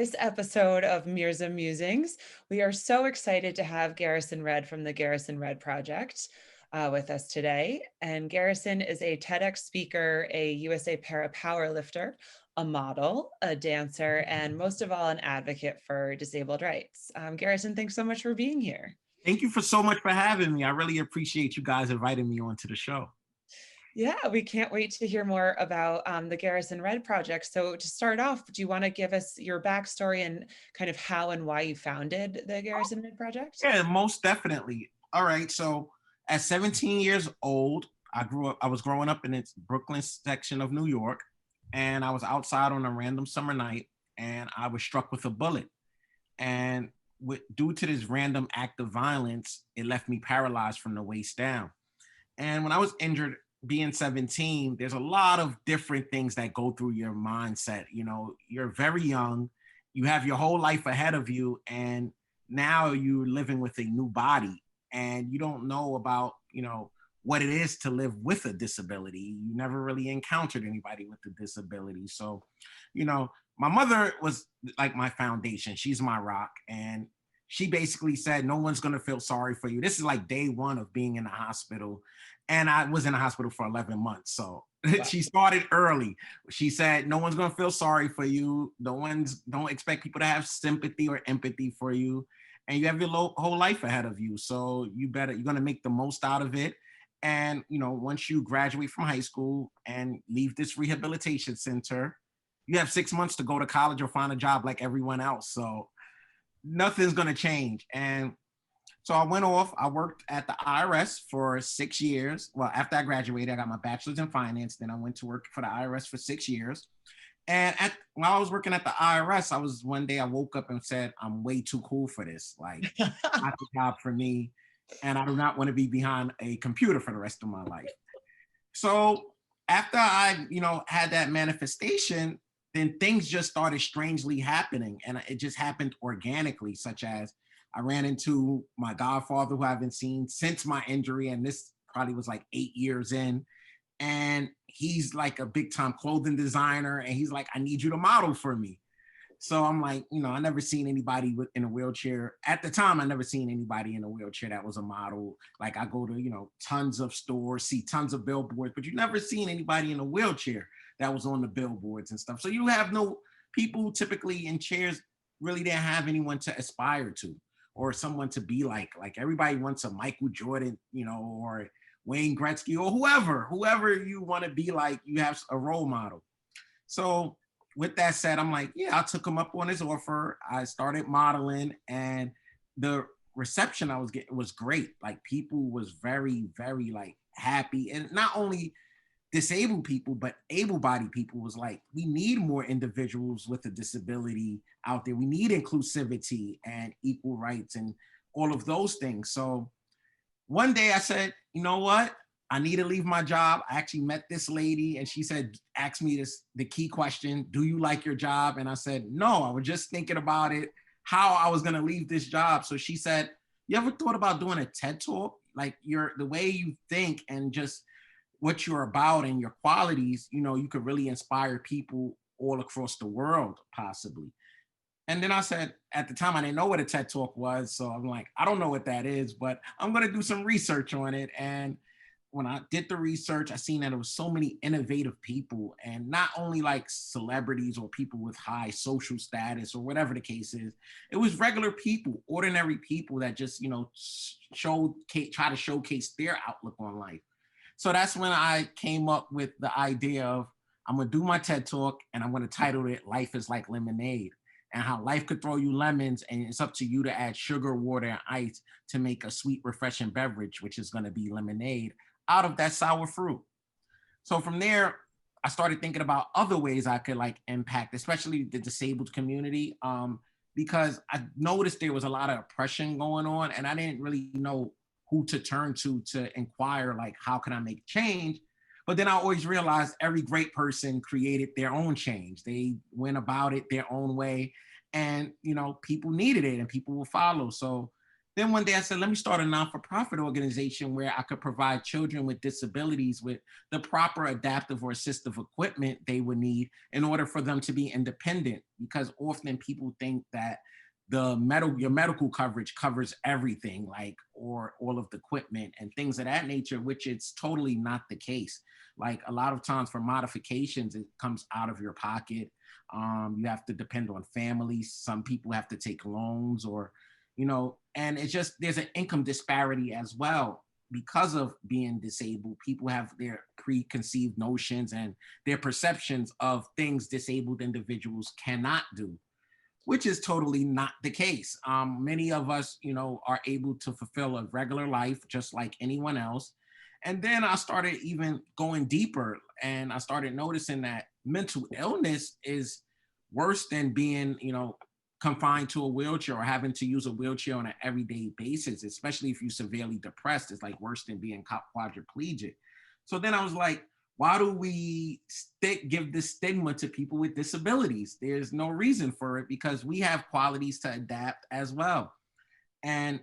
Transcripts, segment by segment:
this episode of Mirza Musings. We are so excited to have Garrison Redd from the Garrison Redd Project with us today. And Garrison is a TEDx speaker, a USA Para-Powerlifter, a model, a dancer, and most of all, an advocate for disabled rights. Garrison, thanks so much for being here. Thank you so much for having me. I really appreciate you guys inviting me onto the show. Yeah, we can't wait to hear more about the Garrison Redd Project. So to start off, do you want to give us your backstory and kind of how and why you founded the Garrison Redd Project? Yeah, most definitely. All right. So at 17 years old, I was growing up in the Brooklyn section of New York, and I was outside on a random summer night, and I was struck with a bullet. And due to this random act of violence, it left me paralyzed from the waist down. And when I was injured, being 17, there's a lot of different things that go through your mindset. You know, you're very young, you have your whole life ahead of you, and now you're living with a new body, and you don't know about, what it is to live with a disability. You never really encountered anybody with a disability. So, my mother was like my foundation. She's my rock. And she basically said, no one's going to feel sorry for you. This is like day one of being in the hospital. And I was in the hospital for 11 months. So wow. She started early. She said, no one's going to feel sorry for you. Don't expect people to have sympathy or empathy for you. And you have your whole life ahead of you. So you're going to make the most out of it. And, once you graduate from high school and leave this rehabilitation center, you have 6 months to go to college or find a job like everyone else. So nothing's going to change. And so I went off. I worked at the IRS for 6 years. Well, after I graduated, I got my bachelor's in finance. Then I went to work for the IRS for 6 years. And while I was working at the IRS, one day I woke up and said, I'm way too cool for this. Like, not the job for me. And I do not want to be behind a computer for the rest of my life. So after I, had that manifestation, then things just started strangely happening. And it just happened organically, such as I ran into my godfather, who I haven't seen since my injury. And this probably was like 8 years in. And he's like a big time clothing designer. And he's like, I need you to model for me. So I'm like, I never seen anybody in a wheelchair. At the time, I never seen anybody in a wheelchair that was a model. Like I go to, tons of stores, see tons of billboards, but you never seen anybody in a wheelchair that was on the billboards and stuff. So you have no people typically in chairs really didn't have anyone to aspire to or someone to be like everybody wants a Michael Jordan, or Wayne Gretzky or whoever you want to be like, you have a role model. So with that said, I'm like, yeah, I took him up on his offer. I started modeling, and the reception I was getting was great. Like people was very, very like happy. And not only disabled people, but able-bodied people was like, we need more individuals with a disability out there. We need inclusivity and equal rights and all of those things. So one day I said, you know what? I need to leave my job. I actually met this lady and she said, ask me the key question, do you like your job? And I said, no, I was just thinking about it, how I was gonna leave this job. So she said, you ever thought about doing a TED Talk? Like the way you think and just what you're about and your qualities, you could really inspire people all across the world, possibly. And then I said, at the time, I didn't know what a TED Talk was. So I'm like, I don't know what that is, but I'm gonna do some research on it. And when I did the research, I seen that there was so many innovative people, and not only like celebrities or people with high social status or whatever the case is. It was regular people, ordinary people that just, try to showcase their outlook on life. So that's when I came up with the idea of, I'm gonna do my TED Talk and I'm gonna title it Life is Like Lemonade, and how life could throw you lemons and it's up to you to add sugar, water, and ice to make a sweet, refreshing beverage, which is gonna be lemonade, out of that sour fruit. So from there, I started thinking about other ways I could like impact, especially the disabled community, because I noticed there was a lot of oppression going on, and I didn't really know who to turn to inquire, like, how can I make change? But then I always realized every great person created their own change. They went about it their own way, and people needed it and people will follow. So Then one day I said, let me start a non-for-profit organization where I could provide children with disabilities with the proper adaptive or assistive equipment they would need in order for them to be independent. Because often people think that your medical coverage covers everything, like, or all of the equipment and things of that nature, which it's totally not the case. Like, a lot of times for modifications, it comes out of your pocket. You have to depend on families. Some people have to take loans, or and it's just, there's an income disparity as well. Because of being disabled, people have their preconceived notions and their perceptions of things disabled individuals cannot do, which is totally not the case. Many of us, are able to fulfill a regular life just like anyone else. And then I started even going deeper, and I started noticing that mental illness is worse than being, confined to a wheelchair or having to use a wheelchair on an everyday basis, especially if you're severely depressed. It's like worse than being quadriplegic. So then I was like, why do we give this stigma to people with disabilities? There's no reason for it, because we have qualities to adapt as well. And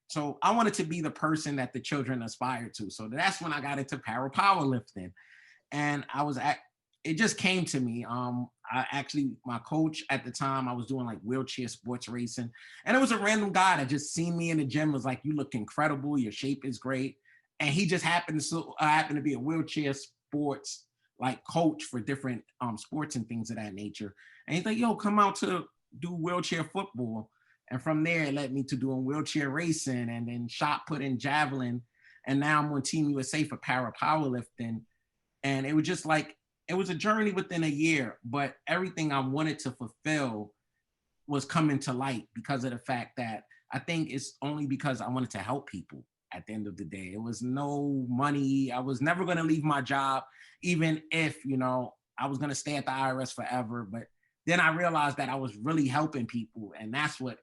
so I wanted to be the person that the children aspire to. So that's when I got into para-powerlifting. And it just came to me. My coach at the time, I was doing like wheelchair sports racing, and it was a random guy that just seen me in the gym, was like, "You look incredible. Your shape is great." And he just happened to be a wheelchair sports like coach for different sports and things of that nature. And he's like, "Yo, come out to do wheelchair football." And from there, it led me to doing wheelchair racing, and then shot put in javelin. And now I'm on Team USA for para powerlifting. And it was just like, it was a journey within a year, but everything I wanted to fulfill was coming to light because of the fact that I think it's only because I wanted to help people at the end of the day. It was no money. I was never going to leave my job, even if, I was going to stay at the IRS forever. But then I realized that I was really helping people. And that's what,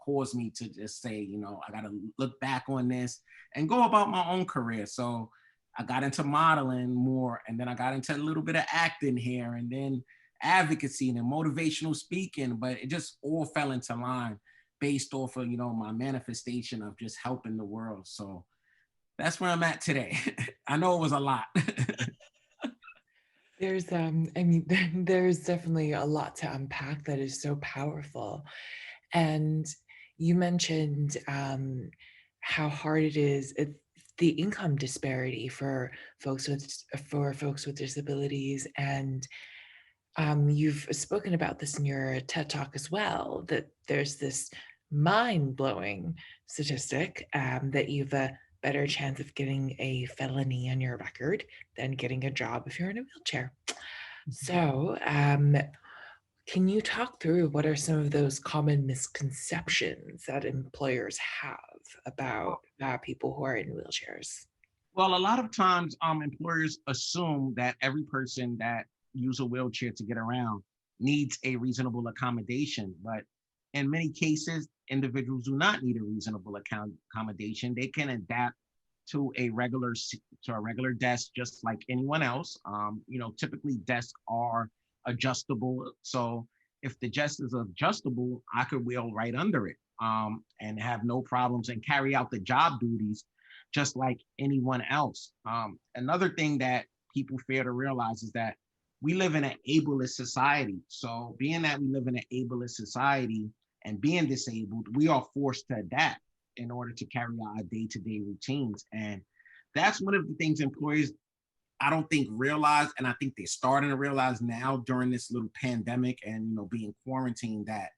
caused me to just say, I got to look back on this and go about my own career. So I got into modeling more, and then I got into a little bit of acting here, and then advocacy and then motivational speaking, but it just all fell into line based off of, my manifestation of just helping the world. So that's where I'm at today. I know it was a lot. There's definitely a lot to unpack that is so powerful. And you mentioned how hard it is, the income disparity for folks with disabilities, and you've spoken about this in your TED Talk as well, that there's this mind-blowing statistic that you've a better chance of getting a felony on your record than getting a job if you're in a wheelchair. So, can you talk through what are some of those common misconceptions that employers have about people who are in wheelchairs? Well, a lot of times employers assume that every person that use a wheelchair to get around needs a reasonable accommodation. But in many cases, individuals do not need a reasonable accommodation. They can adapt to a regular desk just like anyone else. Typically desks are adjustable. So if the desk is adjustable, I could wheel right under it and have no problems and carry out the job duties just like anyone else. Another thing that people fail to realize is that we live in an ableist society. So being that we live in an ableist society and being disabled, we are forced to adapt in order to carry out our day-to-day routines. And that's one of the things employers, I don't think, realize, and I think they're starting to realize now during this little pandemic and being quarantined, that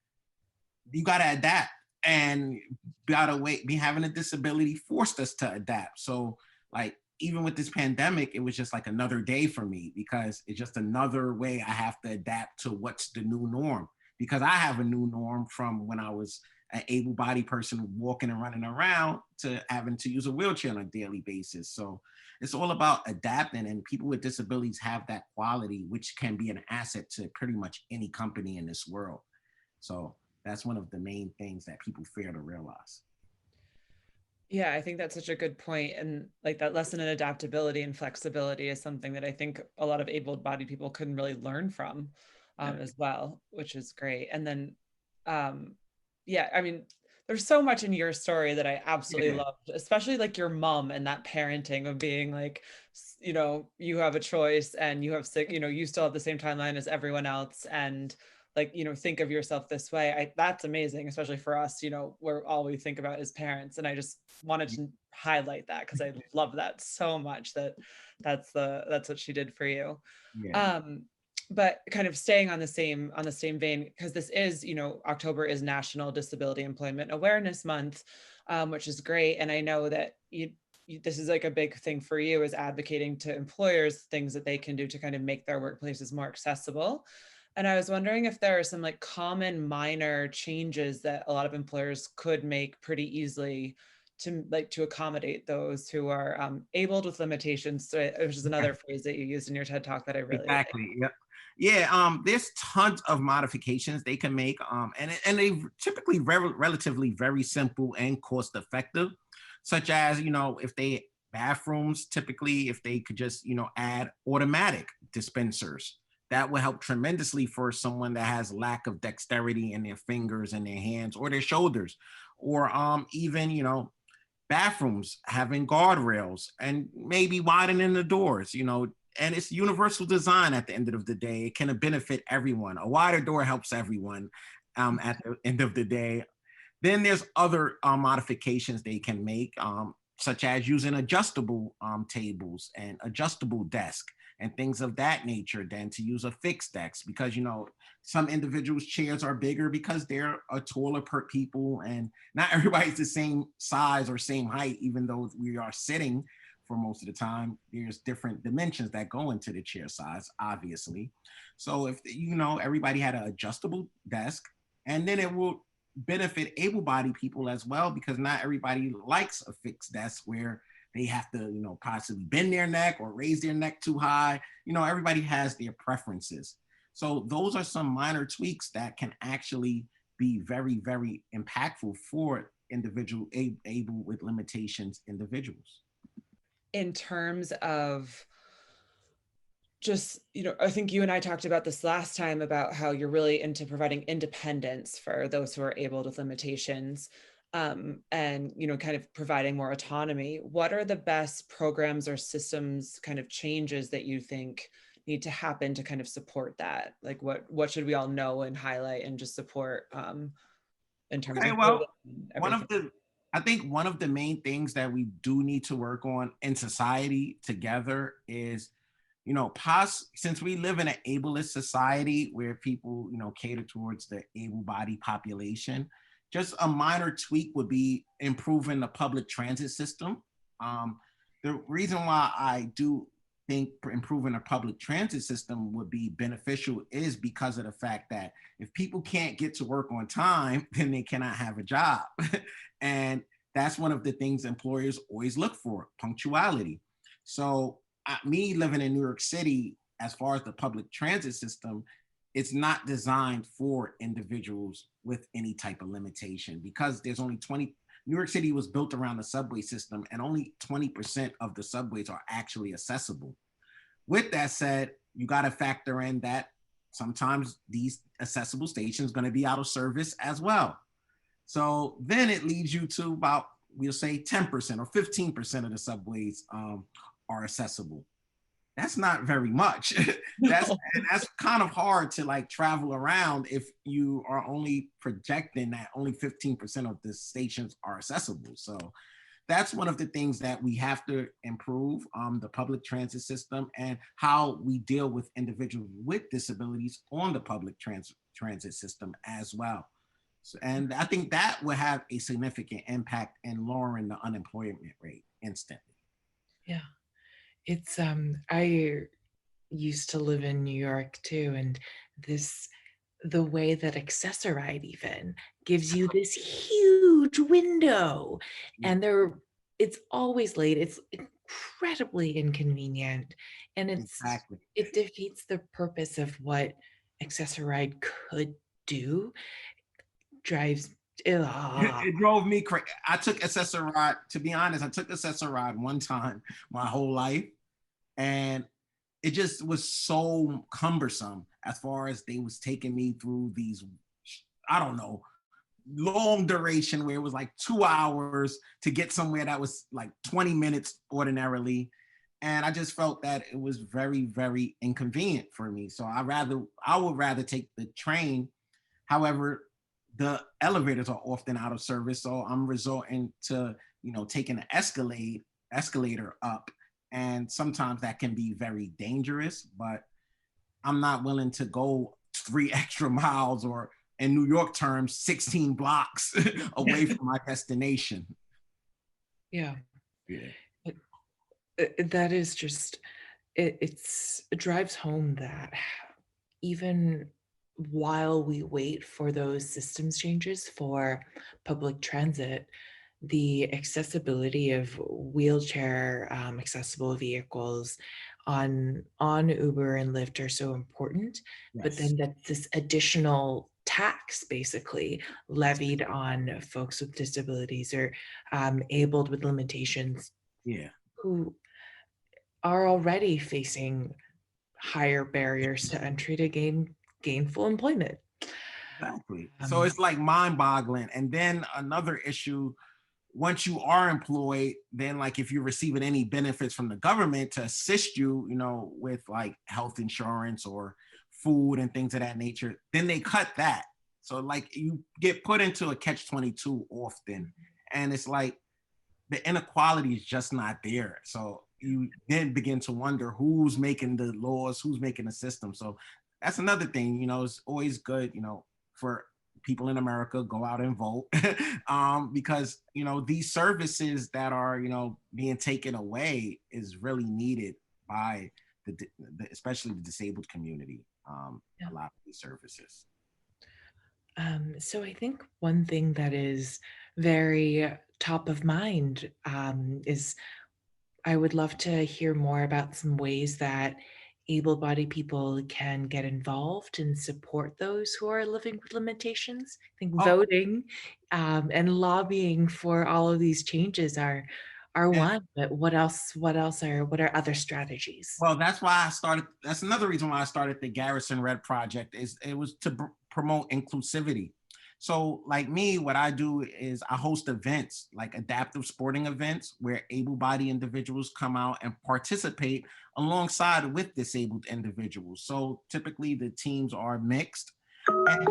you got to adapt. And by the way, having a disability forced us to adapt. So like, even with this pandemic, it was just like another day for me, because it's just another way I have to adapt to what's the new norm, because I have a new norm from when I was an able-bodied person walking and running around to having to use a wheelchair on a daily basis. So it's all about adapting, and people with disabilities have that quality, which can be an asset to pretty much any company in this world. So that's one of the main things that people fail to realize. Yeah, I think that's such a good point. And like that lesson in adaptability and flexibility is something that I think a lot of able-bodied people can really learn from as well, which is great. And then, yeah, I mean, there's so much in your story that I absolutely Yeah. loved, especially like your mom and that parenting of being like, you know, you have a choice and you have sick, you know, you still have the same timeline as everyone else. And like, you know, think of yourself this way. That's amazing, especially for us, you know, where all we think about is parents. And I just wanted to highlight that because I love that so much that that's what she did for you. Yeah. Um, but kind of staying on the same vein, because this is, you know, October is National Disability Employment Awareness Month, which is great. And I know that this is like a big thing for you, is advocating to employers things that they can do to kind of make their workplaces more accessible. And I was wondering if there are some like common minor changes that a lot of employers could make pretty easily to like to accommodate those who are abled with limitations, which is another phrase that you used in your TED talk that I really like. Exactly. Yep. Yeah. There's tons of modifications they can make. And they typically relatively very simple and cost effective, such as, you know, if they bathrooms, typically if they could just, you know, add automatic dispensers, that would help tremendously for someone that has lack of dexterity in their fingers and their hands or their shoulders, or even, you know, bathrooms having guardrails and maybe widening the doors, you know, and it's universal design at the end of the day. It can benefit everyone. A wider door helps everyone at the end of the day. Then there's other modifications they can make, such as using adjustable tables and adjustable desk and things of that nature than to use a fixed desk, because, you know, some individuals' chairs are bigger because they're a taller per people, and not everybody's the same size or same height, even though we are sitting for most of the time. There's different dimensions that go into the chair size, obviously. So if, you know, everybody had an adjustable desk, and then it will benefit able-bodied people as well, because not everybody likes a fixed desk where they have to, you know, possibly bend their neck or raise their neck too high. You know, everybody has their preferences. So those are some minor tweaks that can actually be very, very impactful for individual able with limitations individuals. In terms of just, you know, I think you and I talked about this last time about how you're really into providing independence for those who are able with limitations, and, you know, kind of providing more autonomy. What are the best programs or systems kind of changes that you think need to happen to kind of support that? Like what should we all know and highlight and just support in terms Okay, of well, one everything? of the I think one of the main things that we do need to work on in society together is, you know, since we live in an ableist society where people, you know, cater towards the able-bodied population, just a minor tweak would be improving the public transit system. Um, the reason why I do think improving a public transit system would be beneficial is because of the fact that if people can't get to work on time, then they cannot have a job. And that's one of the things employers always look for, punctuality. So me living in New York City, as far as the public transit system, it's not designed for individuals with any type of limitation, because there's only 20. New York City was built around the subway system, and only 20% of the subways are actually accessible. With that said, you got to factor in that sometimes these accessible stations are going to be out of service as well. So then it leaves you to about, we'll say 10% or 15% of the subways are accessible. That's not very much. that's No. that's kind of hard to like travel around if you are only projecting that only 15% of the stations are accessible. So that's one of the things that we have to improve, the public transit system and how we deal with individuals with disabilities on the public transit system as well. So, and I think that will have a significant impact in lowering the unemployment rate instantly. Yeah. It's I used to live in New York too, and this the way that Accessoride even gives you this huge window, and it's always late. It's incredibly inconvenient, and Exactly. it defeats the purpose of what Accessoride could do. Drives ugh. It drove me crazy. I took Accessoride, to be honest, I took Accessoride one time my whole life, and it just was so cumbersome as far as they was taking me through these, I don't know, long duration where it was like 2 hours to get somewhere that was like 20 minutes ordinarily. And I just felt that it was very, very inconvenient for me. So I would rather take the train. However, the elevators are often out of service. So I'm resorting to, taking an escalator up. And sometimes that can be very dangerous, but I'm not willing to go 3 extra miles, or in New York terms, 16 blocks away from my destination. Yeah. Yeah. That is just, it drives home that even while we wait for those systems changes for public transit, the accessibility of wheelchair accessible vehicles on Uber and Lyft are so important. But Yes. then that's this additional tax basically levied on folks with disabilities or abled with limitations Yeah. who are already facing higher barriers to entry to gainful employment. Exactly. So it's like mind boggling. And then another issue, once you are employed, then like if you're receiving any benefits from the government to assist you, with like health insurance or food and things of that nature, then they cut that. So like you get put into a catch-22 often. And it's like the inequality is just not there. So you then begin to wonder who's making the laws, who's making the system. So that's another thing, it's always good, for people in America, go out and vote. Because, these services that are, being taken away is really needed by especially the disabled community, a lot of these services. So I think one thing that is very top of mind is I would love to hear more about some ways that able-bodied people can get involved and support those who are living with limitations. I think Oh, voting and lobbying for all of these changes are and one, but what are other strategies? well, that's another reason why I started the Garrison Redd Project, is it was to promote inclusivity. So like me, what I do is I host events, like adaptive sporting events, where able-bodied individuals come out and participate alongside with disabled individuals. So typically the teams are mixed. And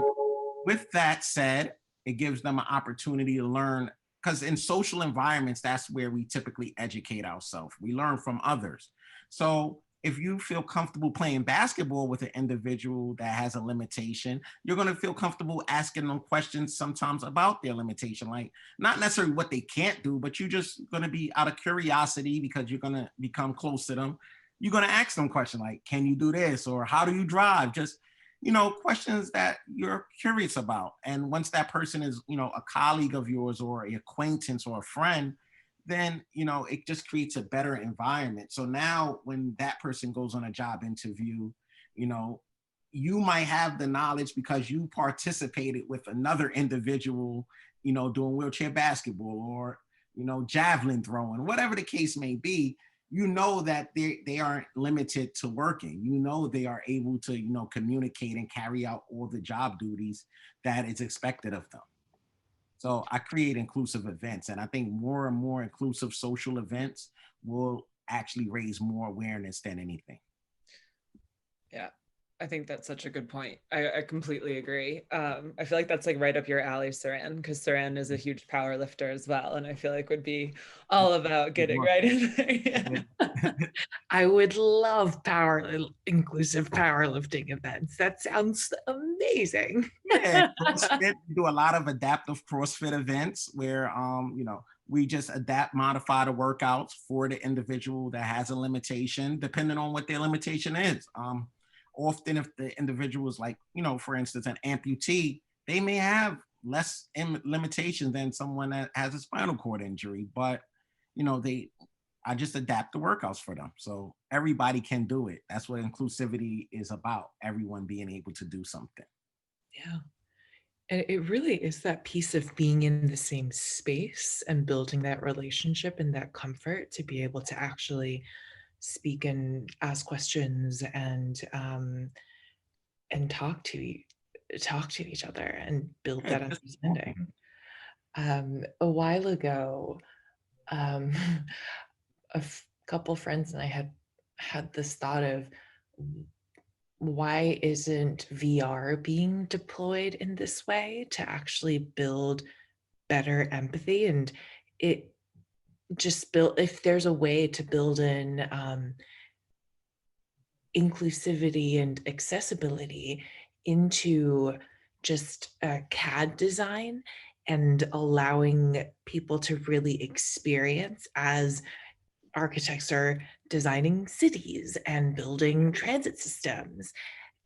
with that said, it gives them an opportunity to learn, because in social environments, that's where we typically educate ourselves. We learn from others. So if you feel comfortable playing basketball with an individual that has a limitation, you're going to feel comfortable asking them questions sometimes about their limitation, like not necessarily what they can't do, but you're just going to be out of curiosity because you're going to become close to them. You're going to ask them questions like, can you do this? Or how do you drive? Just, questions that you're curious about. And once that person is, a colleague of yours or an acquaintance or a friend, then it just creates a better environment. So now when that person goes on a job interview, you might have the knowledge because you participated with another individual, doing wheelchair basketball or javelin throwing, whatever the case may be. That they aren't limited to working. They are able to communicate and carry out all the job duties that is expected of them. So I create inclusive events, and I think more and more inclusive social events will actually raise more awareness than anything. Yeah, I think that's such a good point. I completely agree. I feel like that's like right up your alley, Saran, because Saran is a huge power lifter as well. And I feel like would be all about getting right in there. Yeah. I would love inclusive powerlifting events. That sounds amazing. Yeah, CrossFit, we do a lot of adaptive CrossFit events where we just modify the workouts for the individual that has a limitation, depending on what their limitation is. Often if the individual is like, for instance, an amputee, they may have less limitation than someone that has a spinal cord injury, but I just adapt the workouts for them. So everybody can do it. That's what inclusivity is about. Everyone being able to do something. Yeah. And it really is that piece of being in the same space and building that relationship and that comfort to be able to actually speak and ask questions and talk to talk to each other and build Yeah, that just understanding. A while ago, um, couple friends and I had this thought of why isn't VR being deployed in this way to actually build better empathy, and it just build if there's a way to build in inclusivity and accessibility into just CAD design and allowing people to really experience as architects are designing cities and building transit systems,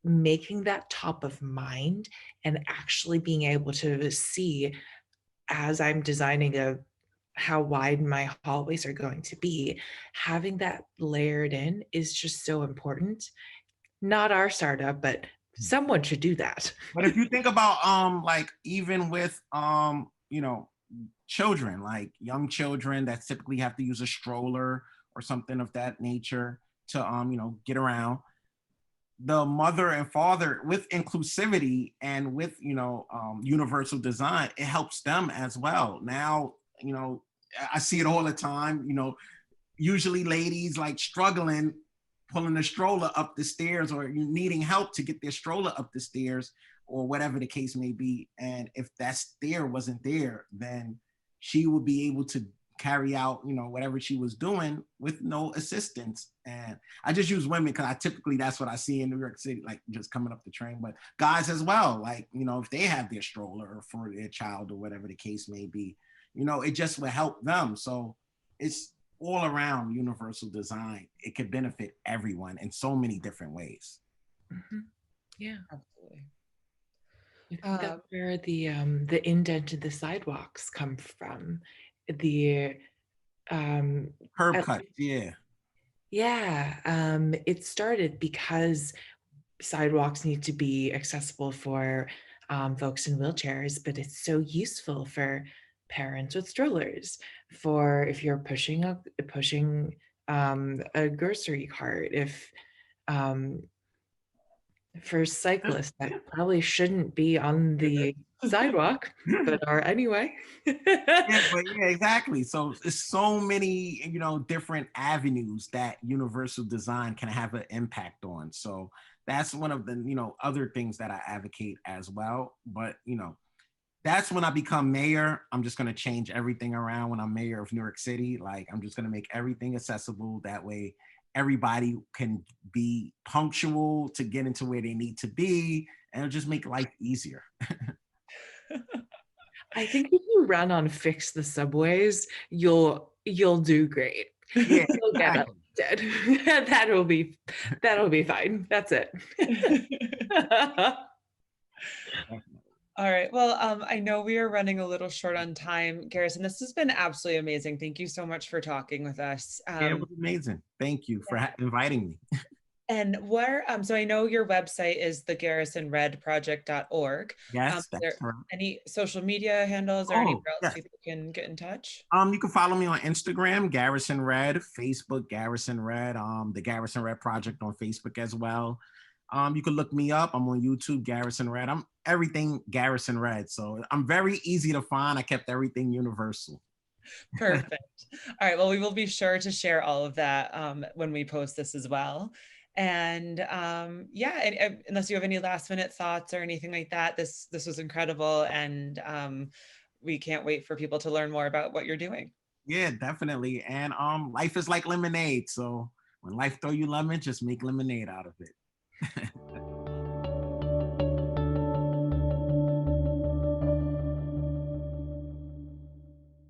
making that top of mind and actually being able to see as I'm designing how wide my hallways are going to be, having that layered in is just so important. Not our startup, but someone should do that. But if you think about like even with children, like young children that typically have to use a stroller or something of that nature to get around, the mother and father with inclusivity and with universal design, it helps them as well. Now, I see it all the time, usually ladies like struggling pulling a stroller up the stairs or needing help to get their stroller up the stairs or whatever the case may be. And if that stair wasn't there, then she would be able to carry out, whatever she was doing with no assistance. And I just use women because that's what I see in New York City, like just coming up the train, but guys as well, like, if they have their stroller for their child or whatever the case may be, it just will help them. So it's all around universal design. It could benefit everyone in so many different ways. Mm-hmm. Yeah, Absolutely. I think that's where the indent in the sidewalks come from. The Curb cut, yeah. Yeah, it started because sidewalks need to be accessible for folks in wheelchairs, but it's so useful for parents with strollers, for if you're pushing a grocery cart, if for cyclists that probably shouldn't be on the sidewalk, but are anyway. Yeah, exactly. So it's so many, different avenues that universal design can have an impact on. So that's one of the, other things that I advocate as well. But, that's when I become mayor. I'm just going to change everything around when I'm mayor of New York City. Like, I'm just going to make everything accessible. That way, everybody can be punctual to get into where they need to be, and it'll just make life easier. I think if you run on fix the subways, you'll do great. Yeah, You'll get elected. That'll be fine. That's it. All right. Well, I know we are running a little short on time, Garrison. This has been absolutely amazing. Thank you so much for talking with us. It was amazing. Thank you for inviting me. And where, so I know your website is the garrisonreddproject.org. Yes, that's correct. Any social media handles or anywhere else people can get in touch? You can follow me on Instagram, Garrison Redd, Facebook, Garrison Redd, the Garrison Redd Project on Facebook as well. You can look me up. I'm on YouTube, Garrison Redd. I'm everything Garrison Redd. So I'm very easy to find. I kept everything universal. Perfect. All right. Well, we will be sure to share all of that when we post this as well. And yeah, and unless you have any last minute thoughts or anything like that, this was incredible. And we can't wait for people to learn more about what you're doing. Yeah, definitely. And life is like lemonade. So when life throw you lemon, just make lemonade out of it.